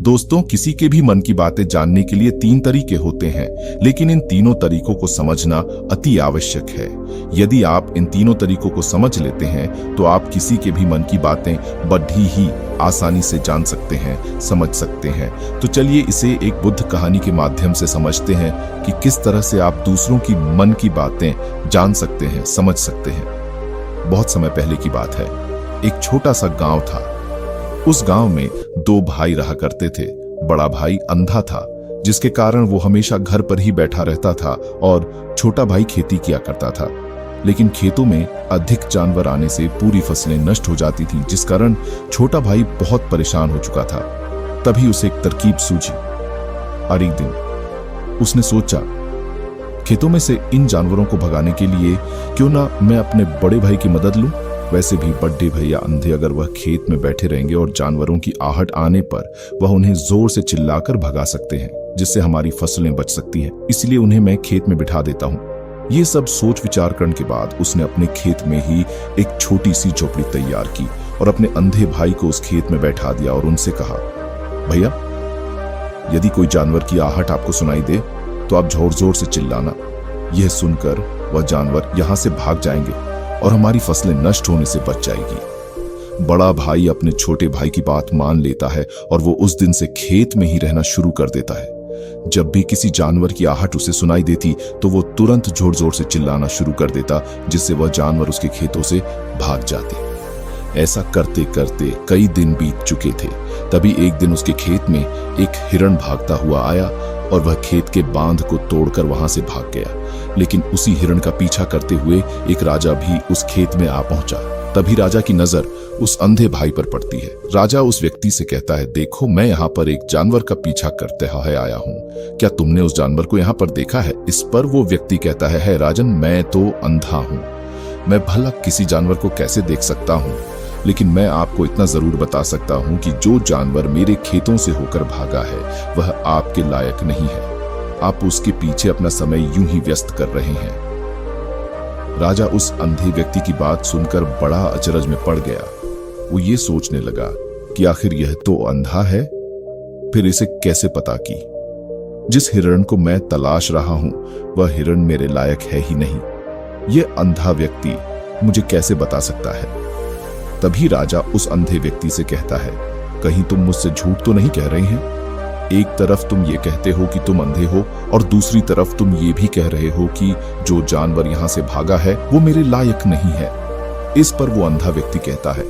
दोस्तों, किसी के भी मन की बातें जानने के लिए 3 तरीके होते हैं, लेकिन इन तीनों तरीकों को समझना अति आवश्यक है। यदि आप इन तीनों तरीकों को समझ लेते हैं तो आप किसी के भी मन की बातें बड़ी ही आसानी से जान सकते हैं, समझ सकते हैं। तो चलिए इसे एक बुद्ध कहानी के माध्यम से समझते हैं कि किस तरह से आप दूसरों की मन की बातें जान सकते हैं, समझ सकते हैं। बहुत समय पहले की बात है। एक छोटा सा गांव था। उस गांव में 2 भाई रहा करते थे। बड़ा भाई अंधा था, जिसके कारण वो हमेशा घर पर ही बैठा रहता था और छोटा भाई खेती किया करता था। लेकिन खेतों में अधिक जानवर आने से पूरी फसलें नष्ट हो जाती थीं, जिस कारण छोटा भाई बहुत परेशान हो चुका था। तभी उसे एक तरकीब सूझी और एक दिन उसने सोचा, खेतों में से इन जानवरों को भगाने के लिए क्यों ना मैं अपने बड़े भाई की मदद लूं। वैसे भी बड़े भैया अंधे, अगर वह खेत में बैठे रहेंगे और जानवरों की आहट आने पर वह उन्हें जोर से चिल्लाकर भगा सकते हैं, जिससे हमारी फसलें बच सकती हैं। इसलिए उन्हें मैं खेत में बिठा देता हूं। ये सब सोच विचार करने के बाद उसने अपने खेत में ही एक छोटी सी झोपड़ी तैयार की और अपने अंधे भाई को उस खेत में बैठा दिया और उनसे कहा, भैया, यदि कोई जानवर की आहट आपको सुनाई दे तो आप जोर जोर से चिल्लाना। यह सुनकर वह जानवर यहां से भाग जाएंगे और हमारी फसलें नष्ट होने से बच जाएगी। बड़ा भाई अपने छोटे भाई की बात मान लेता है और वो उस दिन से खेत में ही रहना शुरू कर देता है। जब भी किसी जानवर की आहट उसे सुनाई देती तो वो तुरंत जोर जोर से चिल्लाना शुरू कर देता, जिससे वह जानवर उसके खेतों से भाग जाते। ऐसा करते करते कई दिन बीत चुके थे। तभी एक दिन उसके खेत में एक हिरण भागता हुआ आया और वह खेत के बांध को तोड़कर वहां से भाग गया। लेकिन उसी हिरण का पीछा करते हुए एक राजा भी उस खेत में आ पहुंचा। तभी राजा की नजर उस अंधे भाई पर पड़ती है। राजा उस व्यक्ति से कहता है, देखो, मैं यहाँ पर एक जानवर का पीछा करते हुए आया हूँ, क्या तुमने उस जानवर को यहाँ पर देखा है? इस पर वो व्यक्ति कहता है राजन, मैं तो अंधा हूँ, मैं भला किसी जानवर को कैसे देख सकता हूँ, लेकिन मैं आपको इतना जरूर बता सकता हूं कि जो जानवर मेरे खेतों से होकर भागा है वह आपके लायक नहीं है। आप उसके पीछे अपना समय यूं ही व्यस्त कर रहे हैं। राजा उस अंधे व्यक्ति की बात सुनकर बड़ा अचरज में पड़ गया। वो ये सोचने लगा कि आखिर यह तो अंधा है, फिर इसे कैसे पता कि जिस हिरण को मैं तलाश रहा हूं वह हिरण मेरे लायक है ही नहीं। यह अंधा व्यक्ति मुझे कैसे बता सकता है? तभी राजा उस अंधे व्यक्ति से कहता है, कहीं तुम मुझसे झूठ तो नहीं कह रहे हैं? एक तरफ तुम ये कहते हो कि तुम अंधे हो और दूसरी तरफ तुम ये भी कह रहे हो कि जो जानवर यहां से भागा है वो मेरे लायक नहीं है। इस पर वो अंधा व्यक्ति कहता है,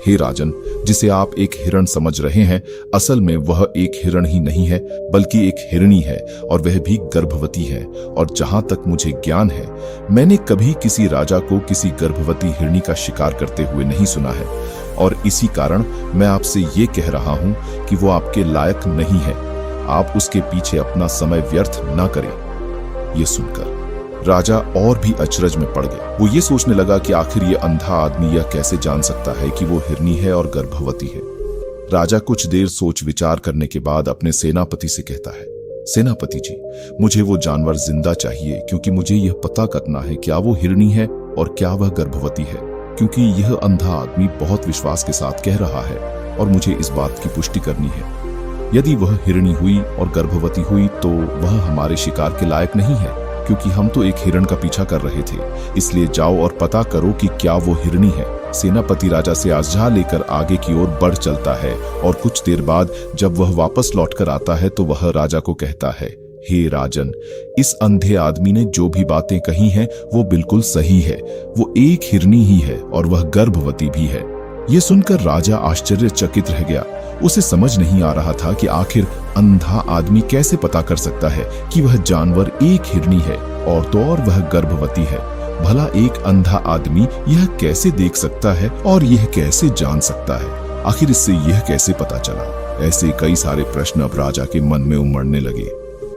हे राजन, जिसे आप एक हिरण समझ रहे हैं, असल में वह एक हिरण ही नहीं है बल्कि एक हिरणी है, और वह भी गर्भवती है। और जहां तक मुझे ज्ञान है, मैंने कभी किसी राजा को किसी गर्भवती हिरणी का शिकार करते हुए नहीं सुना है, और इसी कारण मैं आपसे ये कह रहा हूं कि वो आपके लायक नहीं है। आप उसके पीछे अपना समय व्यर्थ ना करें। ये सुनकर राजा और भी अचरज में पड़ गया। वो ये सोचने लगा कि आखिर ये अंधा आदमी यह कैसे जान सकता है कि वो हिरनी है और गर्भवती है। राजा कुछ देर सोच विचार करने के बाद अपने सेनापति से कहता है, सेनापति जी, मुझे वो जानवर जिंदा चाहिए, क्योंकि मुझे यह पता करना है क्या वो हिरनी है और क्या वह गर्भवती है, क्योंकि यह अंधा आदमी बहुत विश्वास के साथ कह रहा है और मुझे इस बात की पुष्टि करनी है। यदि वह हिरनी हुई और गर्भवती हुई तो वह हमारे शिकार के लायक नहीं है, क्योंकि हम तो एक हिरण का पीछा कर रहे थे। इसलिए जाओ और पता करो कि क्या वो हिरनी है। सेनापति राजा से आज्ञा लेकर आगे की ओर बढ़ चलता है और कुछ देर बाद जब वह वापस लौटकर आता है तो वह राजा को कहता है, हे राजन, इस अंधे आदमी ने जो भी बातें कही हैं वो बिल्कुल सही है। वो एक हिरनी ही है और वह गर्भवती भी है। ये सुनकर राजा आश्चर्यचकित रह गया। उसे समझ नहीं आ रहा था कि आखिर अंधा आदमी कैसे पता कर सकता है कि वह जानवर एक हिरनी है और तो और वह गर्भवती है। भला एक अंधा आदमी यह कैसे देख सकता है और यह कैसे जान सकता है? आखिर इससे यह कैसे पता चला? ऐसे कई सारे प्रश्न अब राजा के मन में उमड़ने लगे।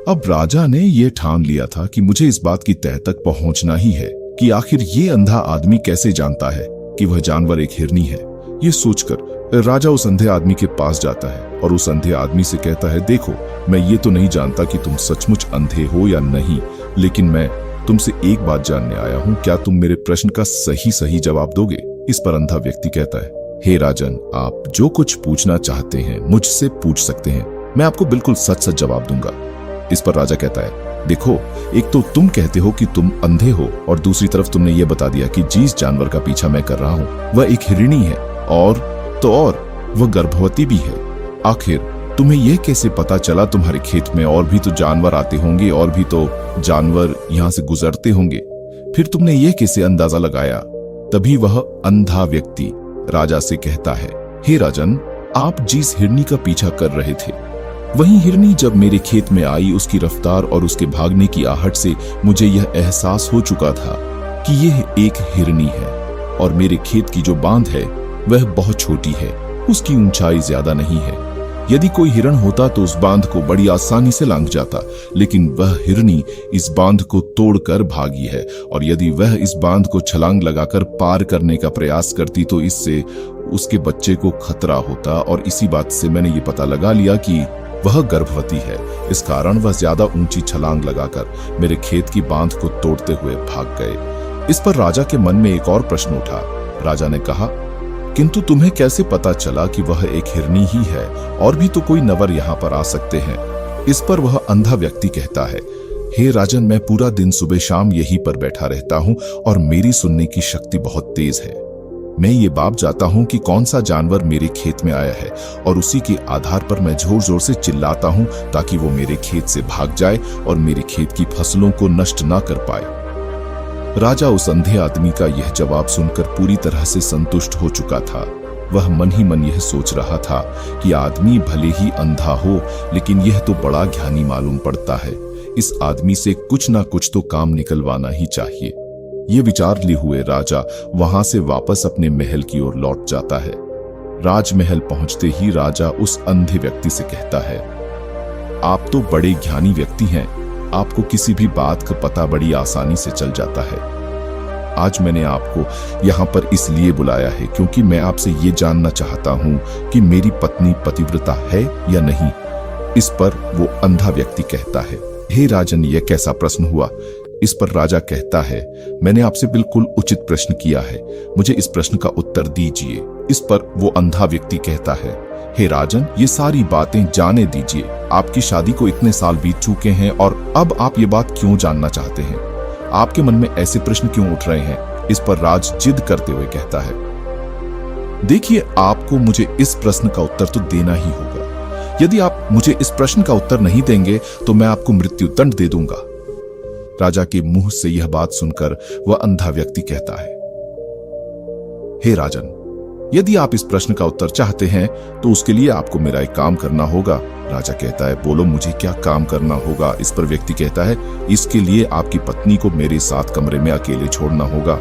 अब राजा ने यह ठान लिया था कि मुझे इस बात की तह तक पहुंचना ही है कि आखिर ये अंधा आदमी कैसे जानता है कि वह जानवर एक हिरनी है। ये सोचकर राजा उस अंधे आदमी के पास जाता है और उस अंधे आदमी से कहता है, देखो, मैं ये तो नहीं जानता कि तुम सचमुच अंधे हो या नहीं, लेकिन मैं तुमसे एक बात जानने आया हूं, क्या तुम मेरे प्रश्न का सही सही जवाब दोगे? इस पर अंधा व्यक्ति कहता है, हे राजन, आप जो कुछ पूछना चाहते हैं मुझसे पूछ सकते हैं, मैं आपको बिल्कुल सच सच जवाब दूंगा। इस पर राजा कहता है, देखो, एक तो तुम कहते हो कि तुम अंधे हो और दूसरी तरफ तुमने ये बता दिया कि जिस जानवर का पीछा मैं कर रहा हूं वह एक हिरणी है और वह गर्भवती भी है। आखिर तुम्हें यह कैसे पता चला? तुम्हारे खेत में और भी तो जानवर आते होंगे और भी तो जानवर यहां से गुजरते होंगे, फिर तुमने यह कैसे अंदाजा लगाया? तभी वह अंधा व्यक्ति राजा से कहता है, हे राजन, आप जिस हिरनी का पीछा कर रहे थे वही हिरनी जब मेरे खेत में आई, उसकी रफ्तार और उसके भागने की आहट से मुझे यह एहसास हो चुका था कि यह एक हिरनी है और मेरे खेत की जो बांध है वह बहुत छोटी है, उसकी ऊंचाई ज्यादा नहीं है। यदि कोई हिरण होता तो उस बांध को बड़ी आसानी से लांघ जाता, लेकिन वह हिरनी इस बांध को तोड़कर भागी है और यदि वह इस बांध को छलांग लगाकर पार करने का प्रयास करती तो इससे उसके बच्चे को खतरा होता, और इसी बात से मैंने ये पता लगा लिया कि वह गर्भवती है। इस कारण वह ज्यादा ऊंची छलांग लगाकर मेरे खेत की बांध को तोड़ते हुए भाग गए। इस पर राजा के मन में एक और प्रश्न उठा। राजा ने कहा, किंतु तुम्हें कैसे पता चला कि वह एक हिरनी ही है? और भी तो कोई नवर यहाँ पर आ सकते हैं। इस पर वह अंधा व्यक्ति कहता है, हे राजन, मैं पूरा दिन सुबह शाम यहीं पर बैठा रहता हूँ और मेरी सुनने की शक्ति बहुत तेज है। मैं ये बाप जाता हूँ कि कौन सा जानवर मेरे खेत में आया है और उसी के आधार पर मैं जोर जोर से चिल्लाता हूँ ताकि वो मेरे खेत से भाग जाए और मेरे खेत की फसलों को नष्ट ना कर पाए। राजा उस अंधे आदमी का यह जवाब सुनकर पूरी तरह से संतुष्ट हो चुका था। वह मन ही मन यह सोच रहा था कि आदमी भले ही अंधा हो, लेकिन यह तो बड़ा ज्ञानी मालूम पड़ता है। इस आदमी से कुछ ना कुछ तो काम निकलवाना ही चाहिए। ये विचार लिए हुए राजा वहां से वापस अपने महल की ओर लौट जाता है। राजमहल पहुंचते ही राजा उस अंधे व्यक्ति से कहता है, आप तो बड़े ज्ञानी व्यक्ति हैं, आपको किसी भी बात का पता बड़ी आसानी से चल जाता है। आज मैंने आपको यहाँ पर इसलिए बुलाया है क्योंकि मैं आपसे ये जानना चाहता हूँ कि मेरी पत्नी पतिव्रता है या नहीं। इस पर वो अंधा व्यक्ति कहता है, हे राजन, यह कैसा प्रश्न हुआ? इस पर राजा कहता है, मैंने आपसे बिल्कुल उचित प्रश्न किया है, मुझे इस प्रश्न का उत्तर दीजिए। इस पर वो अंधा व्यक्ति कहता है, हे राजन, ये सारी बातें जाने दीजिए। आपकी शादी को इतने साल बीत चुके हैं और अब आप ये बात क्यों जानना चाहते हैं? आपके मन में ऐसे प्रश्न क्यों उठ रहे हैं? इस पर राज जिद करते हुए कहता है, देखिए, आपको मुझे इस प्रश्न का उत्तर तो देना ही होगा। यदि आप मुझे इस प्रश्न का उत्तर नहीं देंगे तो मैं आपको मृत्युदंड दे दूंगा। राजा के मुंह से यह बात सुनकर वह अंधा व्यक्ति कहता है, हे राजन, यदि आप इस प्रश्न का उत्तर चाहते हैं तो उसके लिए आपको मेरा एक काम करना होगा। राजा कहता है, बोलो, मुझे क्या काम करना होगा? इस पर व्यक्ति कहता है, इसके लिए आपकी पत्नी को मेरे साथ कमरे में अकेले छोड़ना होगा।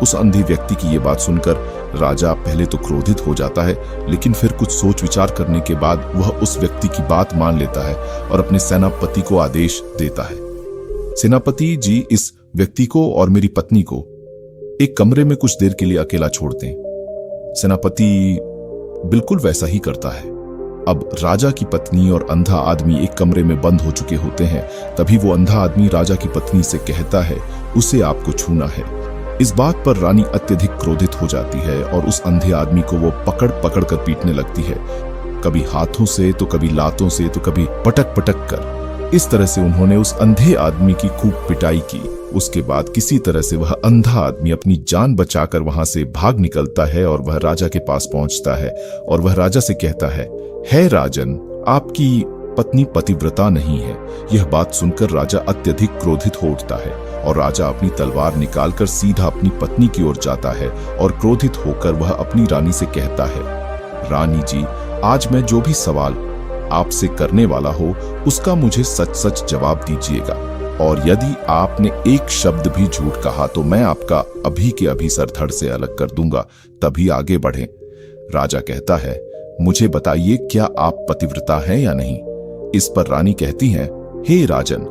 उस अंधे व्यक्ति की यह बात सुनकर राजा पहले तो क्रोधित हो जाता है, लेकिन फिर कुछ सोच विचार करने के बाद वह उस व्यक्ति की बात मान लेता है और अपने सेनापति को आदेश देता है, सेनापति जी, इस व्यक्ति को और मेरी पत्नी को एक कमरे में कुछ देर के लिए अकेला छोड़ दें। सेनापति बिल्कुल वैसा ही करता है। अब राजा की पत्नी और अंधा आदमी एक कमरे में बंद हो चुके होते हैं। तभी वो अंधा आदमी राजा की पत्नी से कहता है, उसे आपको छूना है। इस बात पर रानी अत्यधिक क्रोधित हो जाती है और उस अंधे आदमी को वो पकड़ पकड़ कर पीटने लगती है, कभी हाथों से तो कभी लातों से तो कभी पटक पटक कर। इस तरह से उन्होंने उस अंधे आदमी की खूब पिटाई की। उसके बाद किसी तरह से वह अंधा आदमी अपनी जान बचाकर वहां से भाग निकलता है और वह राजा के पास पहुंचता है और वह राजा से कहता है, हे राजन, आपकी पत्नी पतिव्रता नहीं है। यह बात सुनकर राजा अत्यधिक क्रोधित हो उठता है और राजा अपनी तलवार निकालकर सीधा अपनी पत्नी की ओर जाता है और क्रोधित होकर वह अपनी रानी से कहता है, रानी जी, आज मैं जो भी सवाल आपसे करने वाला हो उसका मुझे सच सच जवाब दीजिएगा, और यदि आपने एक शब्द भी झूठ कहा तो मैं आपका अभी के अभी सर धड़ से अलग कर दूंगा, तभी आगे बढ़ें। राजा कहता है, मुझे बताइए, क्या आप पतिव्रता हैं या नहीं? इस पर रानी कहती है, हे राजन,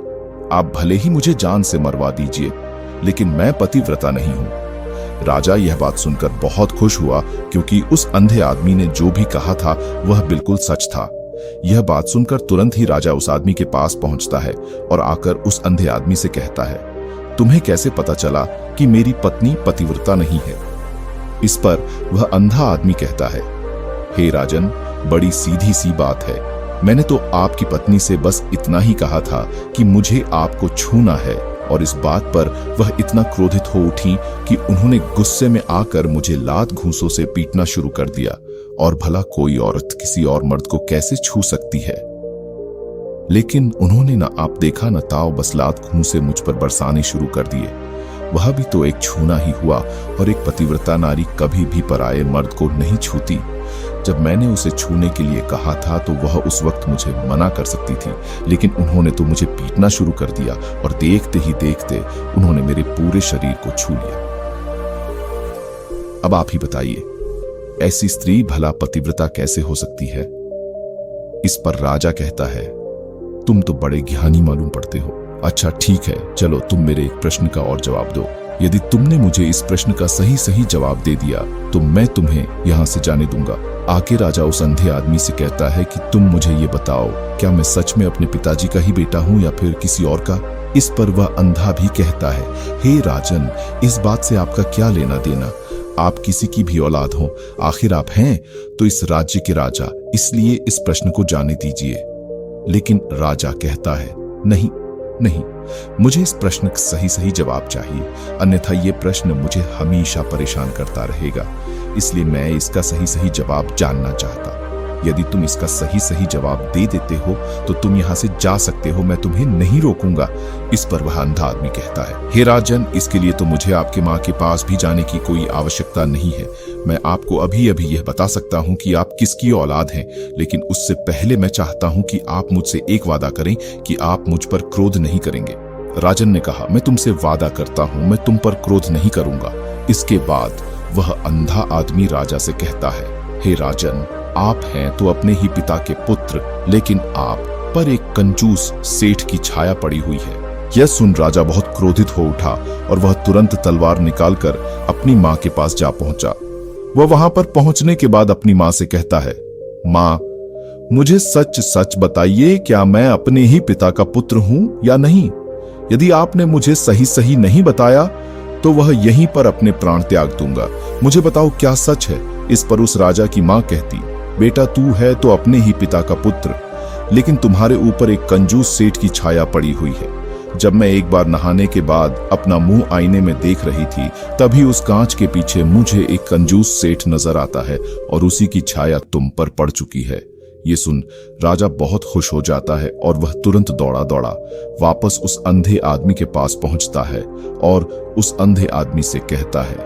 आप भले ही मुझे जान से मरवा दीजिए, लेकिन मैं पतिव्रता नहीं हूं। राजा यह बात सुनकर बहुत खुश हुआ क्योंकि उस अंधे आदमी ने जो भी कहा था वह बिल्कुल सच था। यह बात सुनकर तुरंत ही राजा उस आदमी के पास पहुंचता है और आकर उस अंधे आदमी से कहता है, तुम्हें कैसे पता चला कि मेरी पत्नी पतिव्रता नहीं है? इस पर वह अंधा आदमी कहता है, हे राजन, बड़ी सीधी सी बात है। मैंने तो आपकी पत्नी से बस इतना ही कहा था कि मुझे आपको छूना है, और इस बात पर वह इतना क्रोधित हो उठी कि उन्होंने गुस्से में आकर मुझे लात घूंसों से पीटना शुरू कर दिया। और भला कोई औरत किसी और मर्द को कैसे छू सकती है? लेकिन उन्होंने ना आप देखा न ताव बस लात घूंसे मुझ पर बरसाने शुरू कर दिए। वह भी तो एक छूना ही हुआ, और एक पतिव्रता नारी कभी भी पराये मर्द को नहीं छूती। जब मैंने उसे छूने के लिए कहा था तो वह उस वक्त मुझे मना कर सकती थी, लेकिन उन्होंने तो मुझे पीटना शुरू कर दिया, और देखते ही देखते उन्होंने मेरे पूरे शरीर को छू लिया। अब आप ही बताइए, ऐसी स्त्री भला पतिव्रता कैसे हो सकती है? इस पर राजा कहता है, तुम तो बड़े ज्ञानी मालूम पड़ते हो। अच्छा ठीक है, चलो तुम मेरे एक प्रश्न का और जवाब दो। यदि तुमने मुझे इस प्रश्न का सही सही जवाब दे दिया तो मैं तुम्हें यहां से जाने दूंगा। आके राजा उस अंधे आदमी से कहता है कि तुम मुझे ये बताओ, क्या मैं सच में अपने पिताजी का ही बेटा हूं या फिर किसी और का? इस पर वह अंधा भी कहता है, हे राजन, इस बात से आपका क्या लेना देना? आप किसी की भी औलाद हो, आखिर आप हैं तो इस राज्य के राजा, इसलिए इस प्रश्न को जाने दीजिए। लेकिन राजा कहता है, नहीं नहीं, मुझे इस प्रश्न का सही सही जवाब चाहिए, अन्यथा ये प्रश्न मुझे हमेशा परेशान करता रहेगा। इसलिए मैं इसका सही सही जवाब जानना चाहता। यदि तुम इसका सही सही जवाब दे देते हो तो तुम यहां से जा सकते हो, मैं तुम्हें नहीं रोकूंगा। इस पर वह अंधा आदमी कहता है, हे राजन, इसके लिए तो मुझे आपके माँ के पास भी जाने की कोई आवश्यकता नहीं है। मैं आपको अभी अभी यह बता सकता हूँ कि आप किसकी औलाद हैं, लेकिन उससे पहले मैं चाहता हूँ कि आप मुझसे एक वादा करें कि आप मुझ पर क्रोध नहीं करेंगे। राजन ने कहा, मैं तुमसे वादा करता हूँ, मैं तुम पर क्रोध नहीं करूंगा। इसके बाद वह अंधा आदमी राजा से कहता है, हे राजन, आप हैं तो अपने ही पिता के पुत्र, लेकिन आप पर एक कंजूस सेठ की छाया पड़ी हुई है। यह सुन राजा बहुत क्रोधित हो उठा और वह तुरंत तलवार निकालकर अपनी माँ के पास जा पहुंचा। वह वहां पर पहुंचने के बाद अपनी माँ से कहता है, माँ, मुझे सच सच बताइए, क्या मैं अपने ही पिता का पुत्र हूं या नहीं? यदि आपने मुझे सही सही नहीं बताया तो वह यहीं पर अपने प्राण त्याग दूंगा। मुझे बताओ, क्या सच है? इस पर उस राजा की माँ कहती, बेटा, तू है तो अपने ही पिता का पुत्र, लेकिन तुम्हारे ऊपर एक कंजूस सेठ की छाया पड़ी हुई है। जब मैं एक बार नहाने के बाद अपना मुंह आईने में देख रही थी, तभी उस कांच के पीछे मुझे एक कंजूस सेठ नजर आता है और उसी की छाया तुम पर पड़ चुकी है। ये सुन राजा बहुत खुश हो जाता है और वह तुरंत दौड़ा दौड़ा वापस उस अंधे आदमी के पास पहुंचता है और उस अंधे आदमी से कहता है,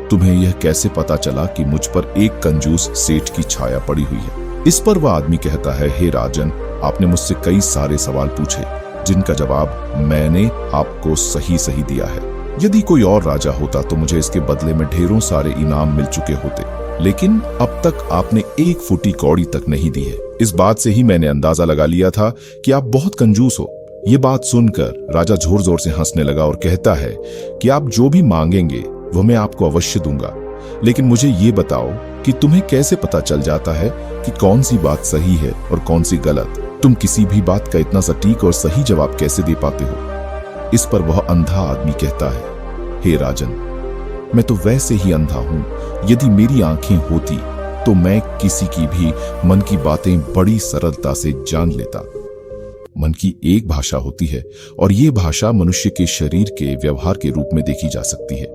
तुम्हें यह कैसे पता चला कि मुझ पर एक कंजूस सेठ की छाया पड़ी हुई है? इस पर वह आदमी कहता है, हे राजन, आपने मुझसे कई सारे सवाल पूछे जिनका जवाब मैंने आपको सही सही दिया है। यदि कोई और राजा होता तो मुझे इसके बदले में ढेरों सारे इनाम मिल चुके होते, लेकिन अब तक आपने एक फुटी कौड़ी तक नहीं दी है। इस बात से ही मैंने अंदाजा लगा लिया था कि आप बहुत कंजूस हो। ये बात सुनकर राजा जोर जोर से हंसने लगा और कहता है कि आप जो भी मांगेंगे वह मैं आपको अवश्य दूंगा, लेकिन मुझे ये बताओ कि तुम्हें कैसे पता चल जाता है कि कौन सी बात सही है और कौन सी गलत? तुम किसी भी बात का इतना सटीक और सही जवाब कैसे दे पाते हो? इस पर वह अंधा आदमी कहता है, हे राजन, मैं तो वैसे ही अंधा हूं। यदि मेरी आंखें होती तो मैं किसी की भी मन की बातें बड़ी सरलता से जान लेता। मन की एक भाषा होती है और ये भाषा मनुष्य के शरीर के व्यवहार के रूप में देखी जा सकती है।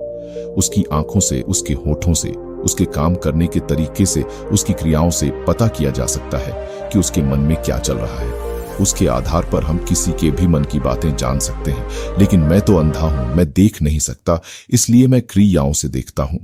उसकी आंखों से, उसके होठों से, उसके काम करने के तरीके से, उसकी क्रियाओं से पता किया जा सकता है कि उसके मन में क्या चल रहा है। उसके आधार पर हम किसी के भी मन की बातें जान सकते हैं, लेकिन मैं तो अंधा हूं, मैं देख नहीं सकता, इसलिए मैं क्रियाओं से देखता हूं।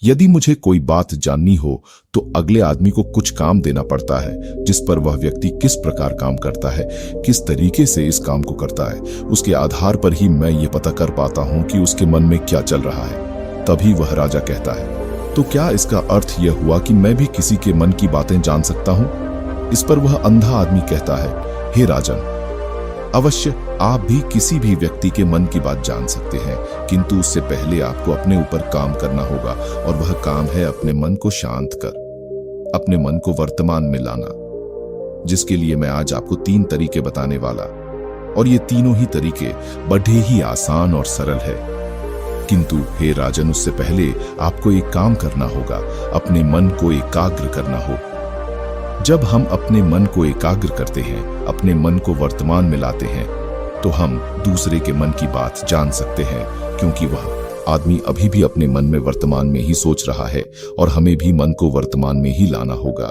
यदि मुझे कोई बात जाननी हो तो अगले आदमी को कुछ काम देना पड़ता है, जिस पर वह व्यक्ति किस प्रकार काम करता है, किस तरीके से इस काम को करता है, उसके आधार पर ही मैं ये पता कर पाता हूं कि उसके मन में क्या चल रहा है। तभी वह राजा कहता है, तो क्या इसका अर्थ यह हुआ कि मैं भी किसी के मन की बातें जान सकता हूं? इस पर वह अंधा आदमी कहता है, हे राजन, अवश्य आप भी किसी भी व्यक्ति के मन की बात जान सकते हैं, किंतु उससे पहले आपको अपने ऊपर काम करना होगा, और वह काम है अपने मन को शांत कर, अपने मन को वर्तमान में लाना, जिसके लिए मैं आज आपको 3 तरीके बताने वाला, और ये तीनों ही तरीके बड़े ही आसान और सरल है। किंतु हे राजन, उससे पहले आपको एक काम करना होगा, अपने मन को एकाग्र करना हो। जब हम अपने मन को एकाग्र करते हैं, अपने मन को वर्तमान में लाते हैं, तो हम दूसरे के मन की बात जान सकते हैं, क्योंकि वह आदमी अभी भी अपने मन में वर्तमान में ही सोच रहा है और हमें भी मन को वर्तमान में ही लाना होगा।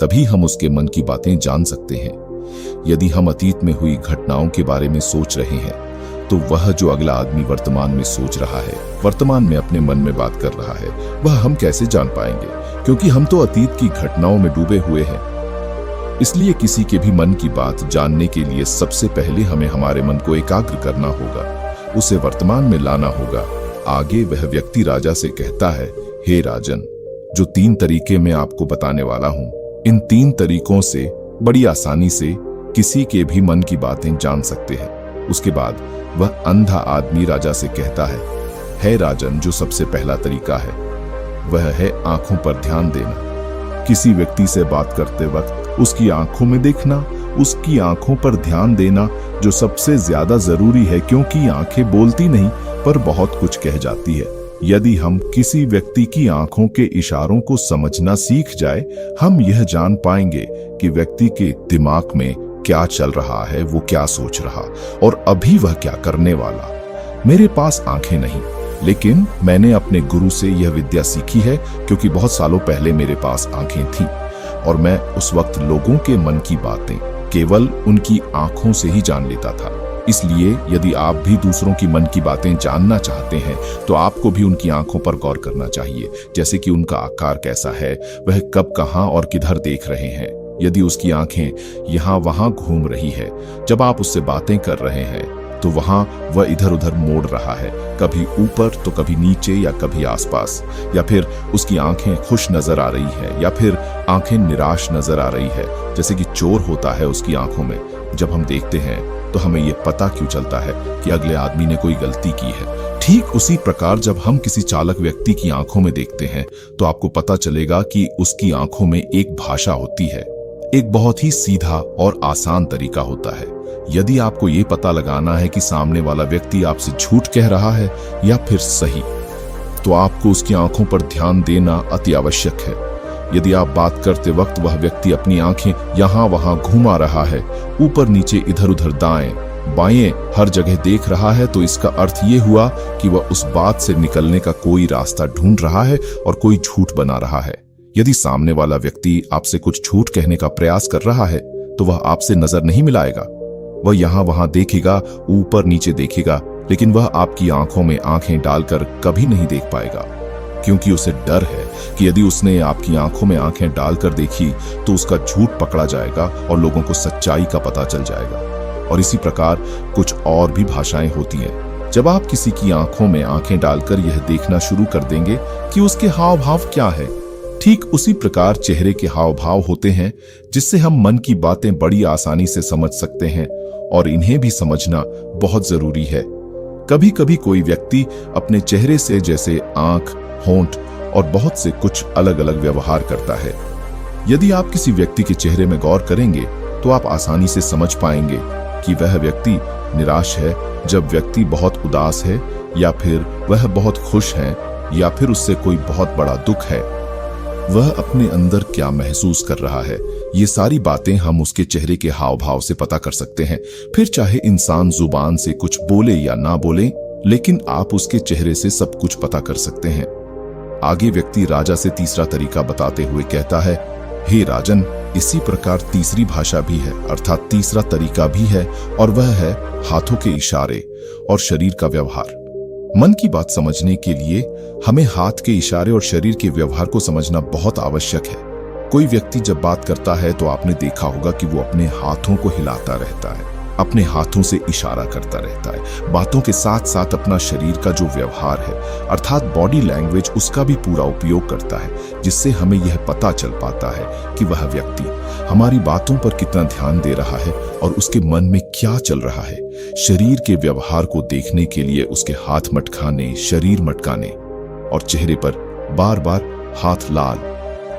तभी हम उसके मन की बातें जान सकते हैं। यदि हम अतीत में हुई घटनाओं के बारे में सोच रहे हैं, तो वह जो अगला आदमी वर्तमान में सोच रहा है, वर्तमान में अपने मन में बात कर रहा है, वह हम कैसे जान पाएंगे? क्योंकि हम तो अतीत की घटनाओं में डूबे हुए हैं। इसलिए किसी के भी मन की बात जानने के लिए सबसे पहले हमें हमारे मन को एकाग्र करना होगा, उसे वर्तमान में लाना होगा। आगे वह व्यक्ति राजा से कहता है, हे राजन, जो 3 तरीके मैं आपको बताने वाला हूं, इन 3 तरीकों से बड़ी आसानी से किसी के भी मन की बातें जान सकते हैं। उसके बाद वह अंधा आदमी राजा से कहता है, हे राजन, जो सबसे पहला तरीका है वह है आंखों पर ध्यान देना। किसी व्यक्ति से बात करते वक्त उसकी आंखों में देखना, उसकी आंखों पर ध्यान देना, जो सबसे ज्यादा जरूरी है, क्योंकि आंखें बोलती नहीं पर बहुत कुछ कह जाती है। यदि हम किसी व्यक्ति की आंखों के इशारों को समझना सीख जाए, हम यह जान पाएंगे कि व्यक्ति के दिमाग में क्या चल रहा है, वो क्या सोच रहा और अभी वह क्या करने वाला। मेरे पास आंखें नहीं, लेकिन मैंने अपने गुरु से यह विद्या सीखी है, क्योंकि बहुत सालों पहले मेरे पास आंखें थीं और मैं उस वक्त लोगों के मन की बातें केवल उनकी आंखों से ही जान लेता था। इसलिए यदि आप भी दूसरों की मन की बातें जानना चाहते हैं, तो आपको भी उनकी आंखों पर गौर करना चाहिए, जैसे कि उनका आकार कैसा है, वह कब, कहां और किधर देख रहे हैं। यदि उसकी आंखें यहां वहां घूम रही है, जब आप उससे बातें कर रहे हैं, तो वहां वह इधर उधर मोड़ रहा है, कभी ऊपर तो कभी नीचे या कभी आसपास, या फिर उसकी आंखें खुश नजर आ रही है या फिर आंखें निराश नजर आ रही है, जैसे कि चोर होता है उसकी आंखों में। जब हम देखते हैं तो हमें यह पता क्यों चलता है कि अगले आदमी ने कोई गलती की है। ठीक उसी प्रकार जब हम किसी चालाक व्यक्ति की आंखों में देखते हैं, तो आपको पता चलेगा कि उसकी आंखों में एक भाषा होती है, एक बहुत ही सीधा और आसान तरीका होता है। यदि आपको ये पता लगाना है कि सामने वाला व्यक्ति आपसे झूठ कह रहा है या फिर सही, तो आपको उसकी आंखों पर ध्यान देना अति आवश्यक है। यदि आप बात करते वक्त वह व्यक्ति अपनी आंखें यहां वहां घुमा रहा है, ऊपर नीचे इधर उधर दाएं बाएं हर जगह देख रहा है, तो इसका अर्थ ये हुआ कि वह उस बात से निकलने का कोई रास्ता ढूंढ रहा है और कोई झूठ बना रहा है। यदि सामने वाला व्यक्ति आपसे कुछ झूठ कहने का प्रयास कर रहा है, तो वह आपसे नजर नहीं मिलाएगा। वह यहां वहां देखेगा, ऊपर नीचे देखेगा, लेकिन वह आपकी आंखों में आंखें डालकर कभी नहीं देख पाएगा, क्योंकि उसे डर है कि यदि उसने आपकी आंखों में आंखें डालकर देखी तो उसका झूठ पकड़ा जाएगा और लोगों को सच्चाई का पता चल जाएगा। और इसी प्रकार कुछ और भी भाषाएं होती हैं। जब आप किसी की आंखों में आंखें डालकर यह देखना शुरू कर देंगे कि उसके हाव भाव क्या है, ठीक उसी प्रकार चेहरे के हाव भाव होते हैं, जिससे हम मन की बातें बड़ी आसानी से समझ सकते हैं, और इन्हें भी समझना बहुत जरूरी है। कभी कभी कोई व्यक्ति अपने चेहरे से, जैसे आंख, होंठ और बहुत से कुछ अलग अलग व्यवहार करता है। यदि आप किसी व्यक्ति के चेहरे में गौर करेंगे, तो आप आसानी से समझ पाएंगे कि वह व्यक्ति निराश है, जब व्यक्ति बहुत उदास है, या फिर वह बहुत खुश है, या फिर उससे कोई बहुत बड़ा दुख है। वह अपने अंदर क्या महसूस कर रहा है, ये सारी बातें हम उसके चेहरे के हाव भाव से पता कर सकते हैं। फिर चाहे इंसान जुबान से कुछ बोले या ना बोले, लेकिन आप उसके चेहरे से सब कुछ पता कर सकते हैं। आगे व्यक्ति राजा से तीसरा तरीका बताते हुए कहता है, हे राजन, इसी प्रकार तीसरी भाषा भी है, अर्थात तीसरा तरीका भी है, और वह है हाथों के इशारे और शरीर का व्यवहार। मन की बात समझने के लिए हमें हाथ के इशारे और शरीर के व्यवहार को समझना बहुत आवश्यक है। कोई व्यक्ति जब बात करता है, तो आपने देखा होगा कि वो अपने हाथों को हिलाता रहता है, अपने हाथों से इशारा करता रहता है। बातों के साथ साथ अपना शरीर का जो व्यवहार है, अर्थात बॉडी लैंग्वेज, उसका भी पूरा उपयोग करता है, जिससे हमें यह पता चल पाता है कि वह व्यक्ति हमारी बातों पर कितना ध्यान दे रहा है और उसके मन में क्या चल रहा है। शरीर के व्यवहार को देखने के लिए उसके हाथ मटकाने, शरीर मटकाने और चेहरे पर बार बार हाथ लाल,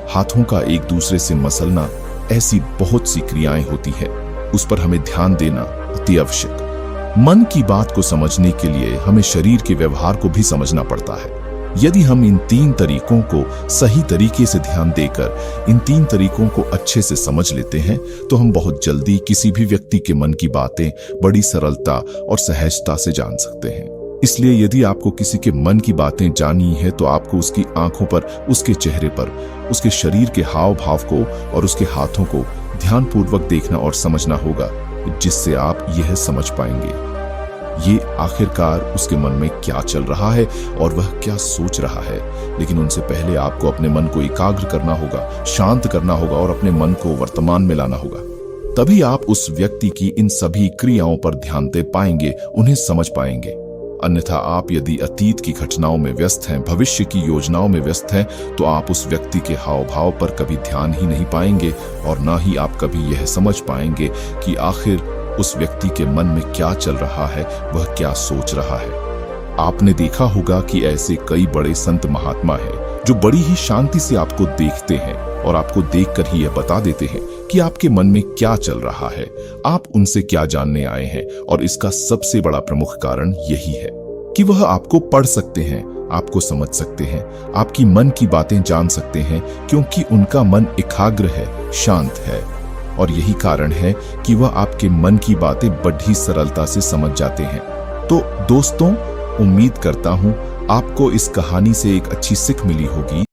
हाथों का एक दूसरे से मसलना, ऐसी बहुत सी क्रियाएं होती है, उस पर हमें ध्यान देना अति आवश्यक। मन की बात को समझने के लिए हमें शरीर के व्यवहार को भी समझना पड़ता है। यदि हम इन 3 तरीकों को सही तरीके से ध्यान देकर इन 3 तरीकों को अच्छे से समझ लेते हैं तो हम बहुत जल्दी किसी भी व्यक्ति के मन की बातें बड़ी सरलता और सहजता से जान सकते हैं। इसलिए यदि आपको किसी के मन की बातें जाननी है तो आपको उसकी आंखों पर, उसके चेहरे पर, उसके शरीर के हाव भाव को और उसके हाथों को ध्यानपूर्वक देखना और समझना होगा, जिससे आप यह समझ पाएंगे ये आखिरकार उसके मन में क्या चल रहा है और वह क्या सोच रहा है। लेकिन उनसे पहले आपको अपने मन को एकाग्र करना होगा, शांत करना होगा और अपने मन को वर्तमान में लाना होगा। तभी आप उस व्यक्ति की इन सभी क्रियाओं पर ध्यान दे पाएंगे, उन्हें समझ पाएंगे। अन्यथा आप यदि अतीत की घटनाओं में व्यस्त हैं, भविष्य की योजनाओं में व्यस्त हैं, तो आप उस व्यक्ति के हाव भाव पर कभी ध्यान ही नहीं पाएंगे और ना ही आप कभी यह समझ पाएंगे कि आखिर उस व्यक्ति के मन में क्या चल रहा है, वह क्या सोच रहा है। आपने देखा होगा कि ऐसे कई बड़े संत महात्मा हैं जो बड़ी ही शांति से आपको देखते हैं और आपको देखकर ही यह बता देते हैं कि आपके मन में क्या चल रहा है, आप उनसे क्या जानने आए हैं। और इसका सबसे बड़ा प्रमुख कारण यही है कि वह आपको पढ़ सकते हैं, आपको समझ सकते हैं, आपकी मन की बातें जान सकते हैं, क्योंकि उनका मन एकाग्र है, शांत है। और यही कारण है कि वह आपके मन की बातें बड़ी सरलता से समझ जाते हैं। तो दोस्तों, उम्मीद करता हूं आपको इस कहानी से एक अच्छी सीख मिली होगी।